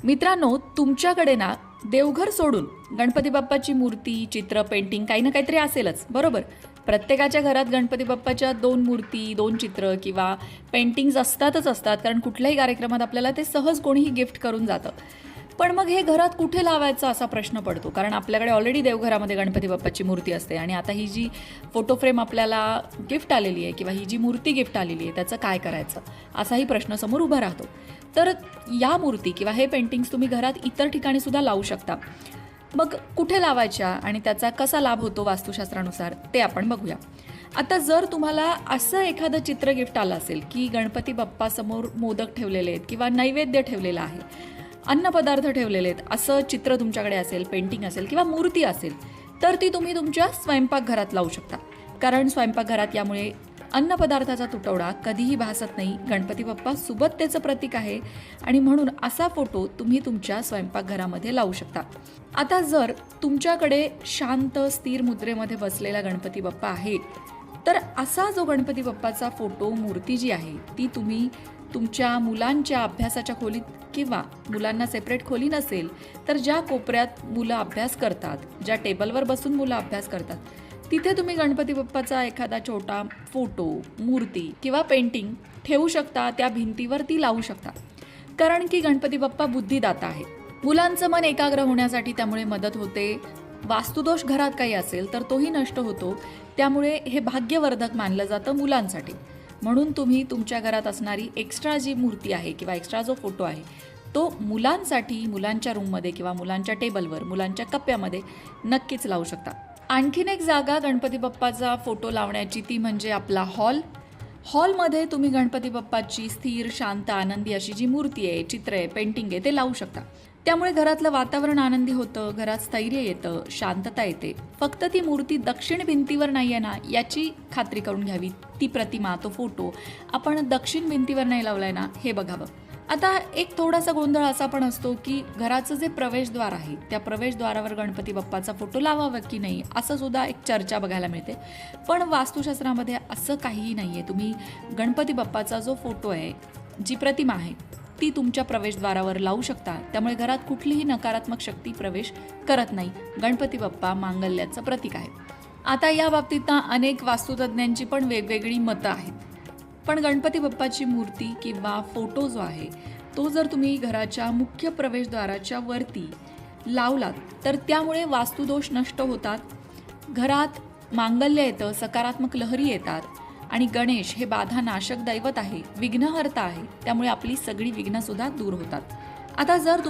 मित्रांनो, तुमच्याकडे ना देवघर सोडून गणपती बाप्पाची मूर्ती, चित्र, पेंटिंग काही ना काहीतरी असेलच, बरोबर? प्रत्येकाच्या घरात गणपती बाप्पाच्या 2 मूर्ती, 2 चित्र किंवा पेंटिंग्ज असतातच असतात, कारण कुठल्याही कार्यक्रमात आपल्याला ते सहज कोणीही गिफ्ट करून जातं. पण मग हे घरात कुठे लावायचं असा प्रश्न पडतो, कारण आपल्याकडे ऑलरेडी देवघरामध्ये गणपती बाप्पाची मूर्ती असते आणि आता ही जी फोटो फ्रेम आपल्याला गिफ्ट आलेली आहे किंवा ही जी मूर्ती गिफ्ट आलेली आहे त्याचं काय करायचं असाही प्रश्न समोर उभा राहतो. तर या मूर्ती किंवा हे पेंटिंग्स तुम्ही घरात इतर ठिकाणी सुद्धा लावू शकता. मग कुठे लावायच्या आणि त्याचा कसा लाभ होतो वास्तुशास्त्रानुसार ते आपण बघूया. आता जर तुम्हाला असं एखादं चित्र गिफ्ट आलं असेल की गणपती बाप्पासमोर मोदक ठेवलेले आहेत किंवा नैवेद्य ठेवलेला आहे, अन्नपदार्थ ठेवलेले आहेत, असं चित्र तुमच्याकडे असेल, पेंटिंग असेल किंवा मूर्ती असेल, तर ती तुम्ही तुमच्या स्वयंपाकघरात लावू शकता. कारण स्वयंपाकघरात यामुळे अन्नपदार्थाचा तुटवडा कधीही भासत नाही. गणपती बाप्पा सुबत्तेचं प्रतीक आहे आणि म्हणून असा फोटो तुम्ही तुमच्या स्वयंपाकघरामध्ये लावू शकता. आता जर तुमच्याकडे शांत स्थिर मुद्रेमध्ये बसलेला गणपती बाप्पा आहे, तर असा जो गणपती बाप्पाचा फोटो, मूर्ती जी आहे ती तुम्ही तुमच्या मुलांच्या अभ्यासाच्या खोलीत किंवा मुलांना सेपरेट खोली नसेल तर ज्या कोपऱ्यात मुलं अभ्यास करतात, ज्या टेबलवर बसून मुलं अभ्यास करतात, तिथे तुम्ही गणपती बाप्पाचा एखादा छोटा फोटो, मूर्ती किंवा पेंटिंग ठेवू शकता. त्या भिंतीवर ती लावू शकता. कारण की गणपती बाप्पा बुद्धिदाता आहे. मुलांचं मन एकाग्र होण्यासाठी त्यामुळे मदत होते. वास्तुदोष घरात काही असेल तर तोही नष्ट होतो. त्यामुळे हे भाग्यवर्धक मानलं जातं मुलांसाठी. म्हणून तुम्ही तुमच्या घरात असणारी एक्स्ट्रा जी मूर्ती आहे किंवा एक्स्ट्रा जो फोटो आहे तो मुलांसाठी मुलांच्या रूममध्ये किंवा मुलांच्या टेबलवर, मुलांच्या कप्प्यामध्ये नक्कीच लावू शकता. आणखीन एक जागा गणपती बाप्पाचा फोटो लावण्याची ती म्हणजे आपला हॉलमध्ये तुम्ही गणपती बाप्पाची स्थिर, शांत, आनंदी अशी जी मूर्ती आहे, चित्र आहे, पेंटिंग आहे ते लावू शकता. त्यामुळे घरातलं वातावरण आनंदी होतं, घरात स्थैर्य येतं, शांतता येते. फक्त ती मूर्ती दक्षिण भिंतीवर नाही आहे ना याची खात्री करून घ्यावी. ती प्रतिमा, तो फोटो आपण दक्षिण भिंतीवर नाही लावलाय ना हे बघावं. आता एक थोडासा गोंधळ असा पण असतो की घराचं जे प्रवेशद्वार आहे त्या प्रवेशद्वारावर गणपती बाप्पाचा फोटो लावावा की नाही असं सुद्धा एक चर्चा बघायला मिळते. पण वास्तुशास्त्रामध्ये असं काहीही नाही आहे. तुम्ही गणपती बाप्पाचा जो फोटो आहे, जी प्रतिमा आहे ती तुमच्या प्रवेशद्वारावर लावू शकता. त्यामुळे घरात कुठलीही नकारात्मक शक्ती प्रवेश करत नाही. गणपती बाप्पा मांगल्याचं प्रतीक आहे. आता या बाबतीत अनेक वास्तुतज्ञांची पण वेगवेगळी मतं आहेत. पण गणपती बाप्पाची मूर्ती किंवा फोटो जो आहे तो जर तुम्ही घराच्या मुख्य प्रवेशद्वाराच्या वरती लावलात तर त्यामुळे वास्तुदोष नष्ट होतात, घरात मांगल्य येतं, सकारात्मक लहरी येतात आणि गणेश हे बाधानाशक दैवत आहे, विघ्नहर्ता आहे. त्यामुळे आपली सगळी विघ्नसुद्धा दूर होतात. आता जर